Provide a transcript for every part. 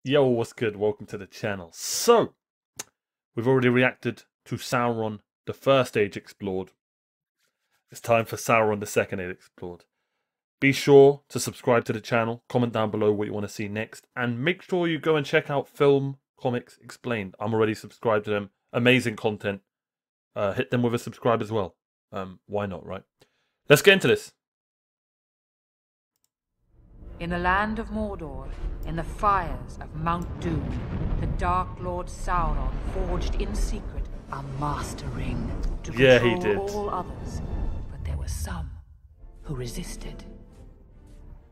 Yo, what's good? Welcome to the channel. So, we've already reacted to Sauron, the first age explored. It's time for Sauron, the second age explored. Be sure to subscribe to the channel, comment down below what you want to see next, and make sure you go and check out Film Comics Explained. I'm already subscribed to them. Amazing content. Hit them with a subscribe as well. Why not, right? Let's get into this. In the land of Mordor, in the fires of Mount Doom, the Dark Lord Sauron forged in secret a master ring to control all others, but there were some who resisted.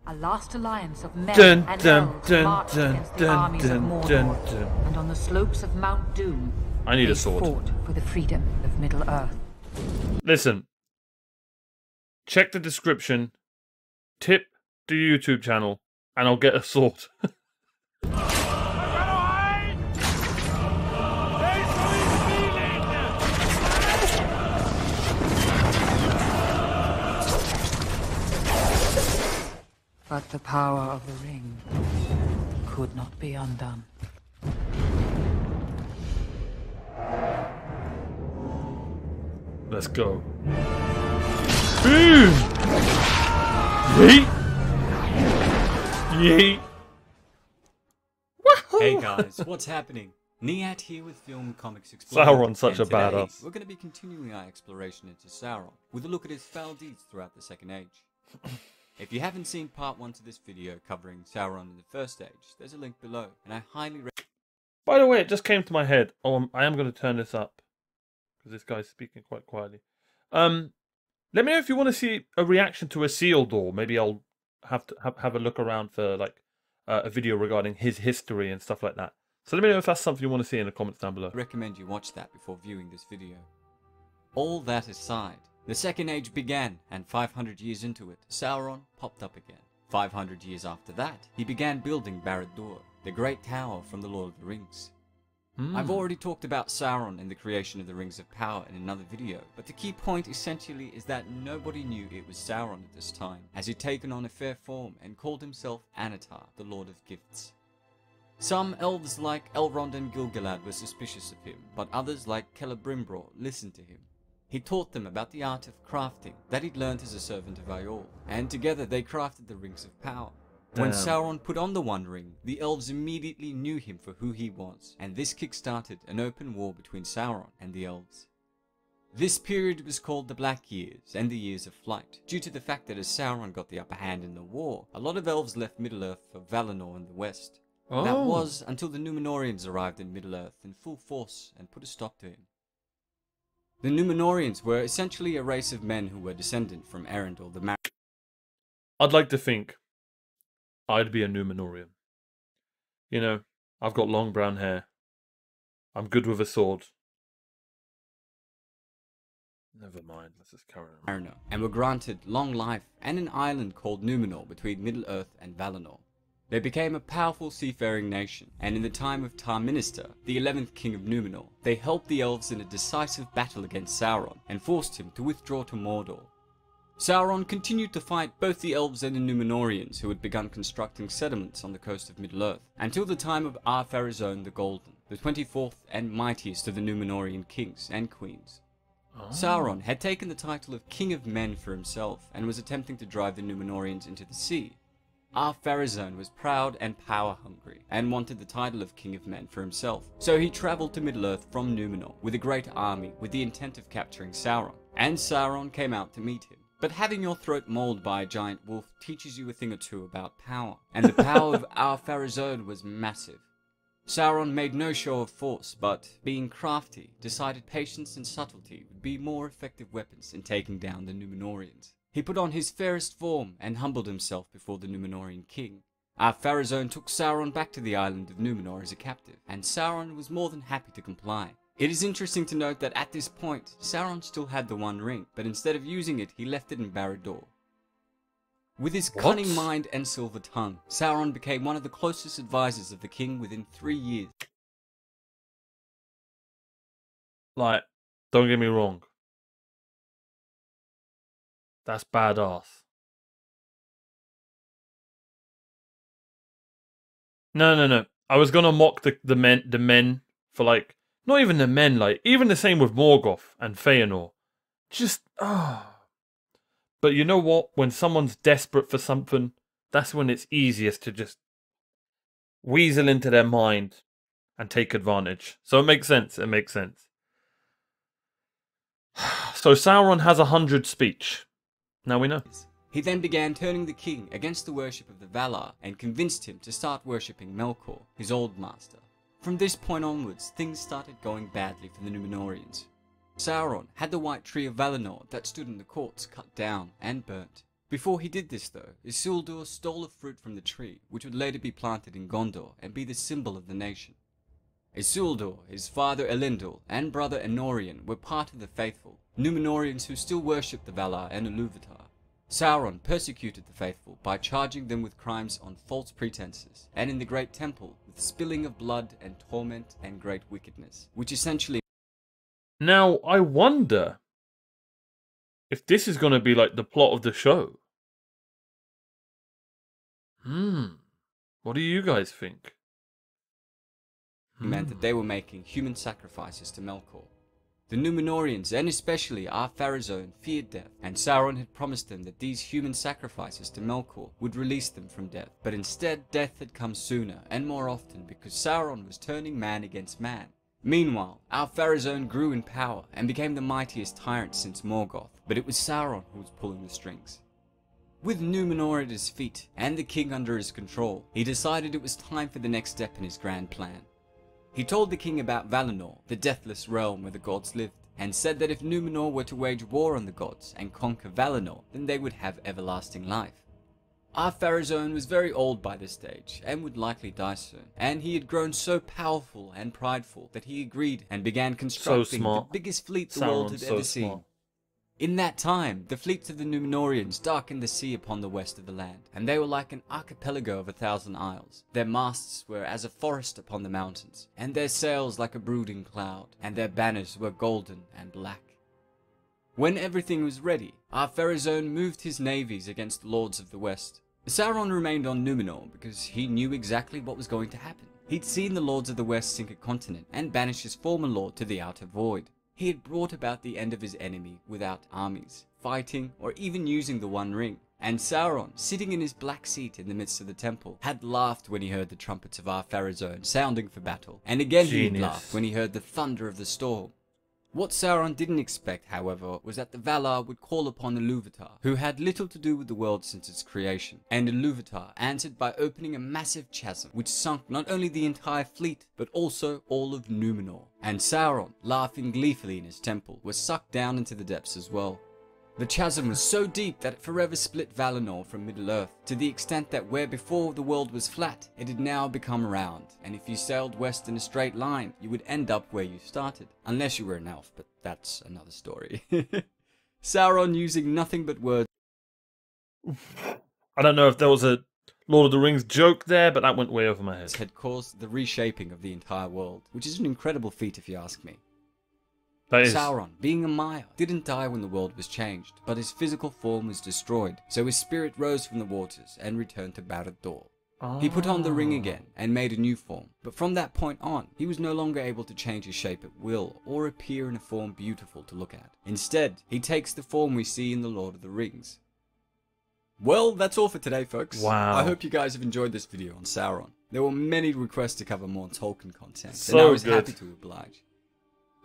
A last alliance of men and elves marched against the armies of Mordor, and on the slopes of Mount Doom, they fought for the freedom of Middle-earth. Listen, check the description, tip the YouTube channel, and I'll get a sword. But the power of the ring could not be undone. Let's go. Boom! Yeet! Yeet! Hey guys, what's happening? Nihat here with Film Comics Explained. Sauron's such a badass. We're going to be continuing our exploration into Sauron with a look at his foul deeds throughout the Second Age. If you haven't seen part 1 to this video covering Sauron in the First Age, there's a link below, and I highly recommend. By the way, it just came to my head. Oh, I am going to turn this up because this guy's speaking quite quietly. Let me know if you want to see a reaction to a seal door. Maybe I'll have to have a look around for like a video regarding his history and stuff like that. So let me know if that's something you want to see in the comments down below. I recommend you watch that before viewing this video. All that aside, the Second Age began, and 500 years into it, Sauron popped up again. 500 years after that, he began building Barad-dûr, the great tower from the Lord of the Rings. I've already talked about Sauron and the creation of the Rings of Power in another video, but the key point essentially is that nobody knew it was Sauron at this time, as he'd taken on a fair form and called himself Anatar, the Lord of Gifts. Some elves like Elrond and Gil-galad were suspicious of him, but others like Celebrimbor listened to him. He taught them about the art of crafting that he'd learned as a servant of Aiol, and together they crafted the Rings of Power. When Sauron put on the One Ring, the elves immediately knew him for who he was, and this kick-started an open war between Sauron and the elves. This period was called the Black Years and the Years of Flight, due to the fact that as Sauron got the upper hand in the war, a lot of elves left Middle-earth for Valinor in the west. That was until the Númenóreans arrived in Middle-earth in full force and put a stop to him. The Númenóreans were essentially a race of men who were descendant from Erendil the Married. I'd like to think I'd be a Númenórean. You know, I've got long brown hair. I'm good with a sword. Never mind, let's just carry on. And were granted long life and an island called Númenor between Middle-earth and Valinor. They became a powerful seafaring nation, and in the time of Tar-Minster, the 11th king of Númenor, they helped the elves in a decisive battle against Sauron and forced him to withdraw to Mordor. Sauron continued to fight both the elves and the Númenóreans, who had begun constructing settlements on the coast of Middle-earth, until the time of Ar-Pharazôn the Golden, the 24th and mightiest of the Númenórean kings and queens. Sauron had taken the title of King of Men for himself, and was attempting to drive the Númenóreans into the sea. Ar-Pharazôn was proud and power-hungry, and wanted the title of King of Men for himself, so he travelled to Middle-earth from Númenor with a great army with the intent of capturing Sauron, and Sauron came out to meet him. But having your throat mauled by a giant wolf teaches you a thing or two about power, and the power of Ar-Pharazôn was massive. Sauron made no show of force, but, being crafty, decided patience and subtlety would be more effective weapons in taking down the Númenóreans. He put on his fairest form and humbled himself before the Númenórean king. Ar-Pharazôn took Sauron back to the island of Númenor as a captive, and Sauron was more than happy to comply. It is interesting to note that at this point, Sauron still had the One Ring, but instead of using it, he left it in Barad-dûr. With his cunning mind and silver tongue, Sauron became one of the closest advisors of the king within 3 years. Like, don't get me wrong. That's badass. No. I was gonna mock the men for like not even the men, like even the same with Morgoth and Feanor. Just But you know what? When someone's desperate for something, that's when it's easiest to just weasel into their mind and take advantage. So it makes sense. It makes sense. So Sauron has 100 speech. Now we know. He then began turning the king against the worship of the Valar and convinced him to start worshipping Melkor, his old master. From this point onwards, things started going badly for the Númenóreans. Sauron had the White Tree of Valinor that stood in the courts cut down and burnt. Before he did this though, Isildur stole a fruit from the tree, which would later be planted in Gondor and be the symbol of the nation. Isildur, his father Elendil, and brother Anorion were part of the faithful, Númenóreans who still worshipped the Valar and Ilúvatar. Sauron persecuted the faithful by charging them with crimes on false pretenses, and in the Great Temple with spilling of blood and torment and great wickedness, which essentially... Now, I wonder if this is going to be like the plot of the show. What do you guys think? meant that they were making human sacrifices to Melkor. The Númenóreans, and especially Ar-Pharazôn, feared death, and Sauron had promised them that these human sacrifices to Melkor would release them from death. But instead, death had come sooner and more often because Sauron was turning man against man. Meanwhile, Ar-Pharazôn grew in power and became the mightiest tyrant since Morgoth, but it was Sauron who was pulling the strings. With Númenor at his feet and the king under his control, he decided it was time for the next step in his grand plan. He told the king about Valinor, the deathless realm where the gods lived, and said that if Númenor were to wage war on the gods and conquer Valinor, then they would have everlasting life. Ar-Pharazôn was very old by this stage, and would likely die soon, and he had grown so powerful and prideful that he agreed and began constructing the biggest fleet the world had ever seen. In that time, the fleets of the Númenóreans darkened the sea upon the west of the land, and they were like an archipelago of 1,000 isles. Their masts were as a forest upon the mountains, and their sails like a brooding cloud, and their banners were golden and black. When everything was ready, Ar-Pharazôn moved his navies against the lords of the west. Sauron remained on Númenor because he knew exactly what was going to happen. He'd seen the lords of the west sink a continent and banish his former lord to the outer void. He had brought about the end of his enemy without armies, fighting, or even using the One Ring. And Sauron, sitting in his black seat in the midst of the temple, had laughed when he heard the trumpets of Ar-Pharazôn sounding for battle, and again he had laughed when he heard the thunder of the storm. What Sauron didn't expect, however, was that the Valar would call upon Ilúvatar, who had little to do with the world since its creation, and Ilúvatar answered by opening a massive chasm, which sunk not only the entire fleet, but also all of Númenor. And Sauron, laughing gleefully in his temple, was sucked down into the depths as well. The chasm was so deep that it forever split Valinor from Middle-earth, to the extent that where before the world was flat, it had now become round, and if you sailed west in a straight line, you would end up where you started. Unless you were an elf, but that's another story. Sauron, using nothing but words... I don't know if there was a Lord of the Rings joke there, but that went way over my head. ...had caused the reshaping of the entire world, which is an incredible feat if you ask me. Sauron, being a Maiar, didn't die when the world was changed, but his physical form was destroyed, so his spirit rose from the waters and returned to Barad-dûr. He put on the ring again and made a new form, but from that point on, he was no longer able to change his shape at will or appear in a form beautiful to look at. Instead, he takes the form we see in the Lord of the Rings. Well, that's all for today, folks. Wow. I hope you guys have enjoyed this video on Sauron. There were many requests to cover more Tolkien content, and I was happy to oblige.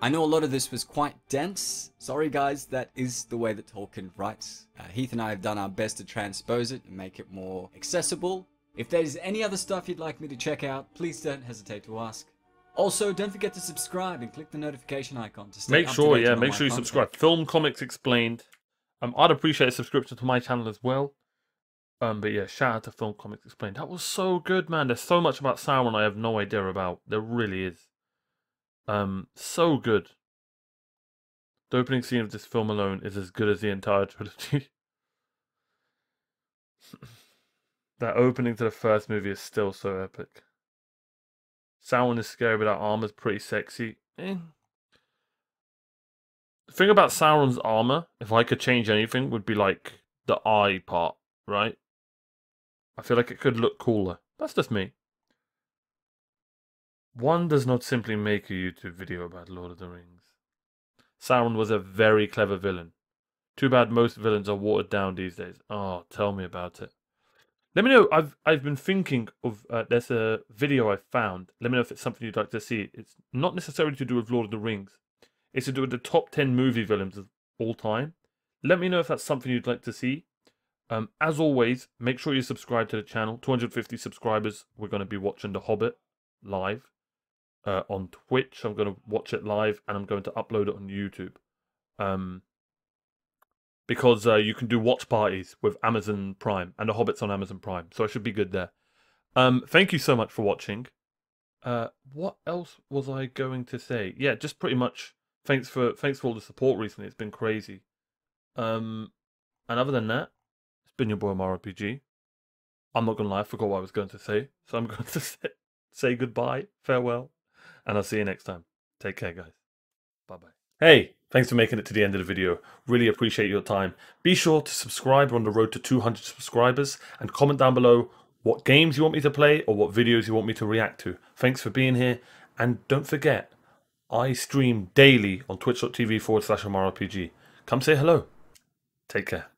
I know a lot of this was quite dense. Sorry guys, that is the way that Tolkien writes. Heath and I have done our best to transpose it and make it more accessible. If there's any other stuff you'd like me to check out, please don't hesitate to ask. Also, don't forget to subscribe and click the notification icon to stay up to date on make sure you subscribe. Film Comics Explained. I'd appreciate a subscription to my channel as well. But yeah, shout out to Film Comics Explained. That was so good, man. There's so much about Sauron I have no idea about. There really is. So good. The opening scene of this film alone is as good as the entire trilogy. That opening to the first movie is still so epic. Sauron is scary, but that armor's pretty sexy. The thing about Sauron's armor, if I could change anything, would be like the eye part, right? I feel like it could look cooler. That's just me. One does not simply make a YouTube video about Lord of the Rings. Sauron was a very clever villain. Too bad most villains are watered down these days. Oh, tell me about it. Let me know. I've been thinking of there's a video I found. Let me know if it's something you'd like to see. It's not necessarily to do with Lord of the Rings. It's to do with the top 10 movie villains of all time. Let me know if that's something you'd like to see. As always, make sure you subscribe to the channel. 250 subscribers. We're going to be watching The Hobbit live on Twitch. I'm going to watch it live, and I'm going to upload it on YouTube. Because you can do watch parties with Amazon Prime, and The Hobbit's on Amazon Prime, so I should be good there. Thank you so much for watching. What else was I going to say? Yeah, just pretty much thanks for all the support recently. It's been crazy. And other than that, it's been your boy OmarioRpg. I'm not gonna lie, I forgot what I was going to say, so I'm going to say goodbye, farewell, and I'll see you next time. Take care, guys. Bye-bye. Hey, thanks for making it to the end of the video. Really appreciate your time. Be sure to subscribe. We're on the road to 200 subscribers, and comment down below what games you want me to play or what videos you want me to react to. Thanks for being here, and don't forget, I stream daily on twitch.tv/OmarioRpg. Come say hello. Take care.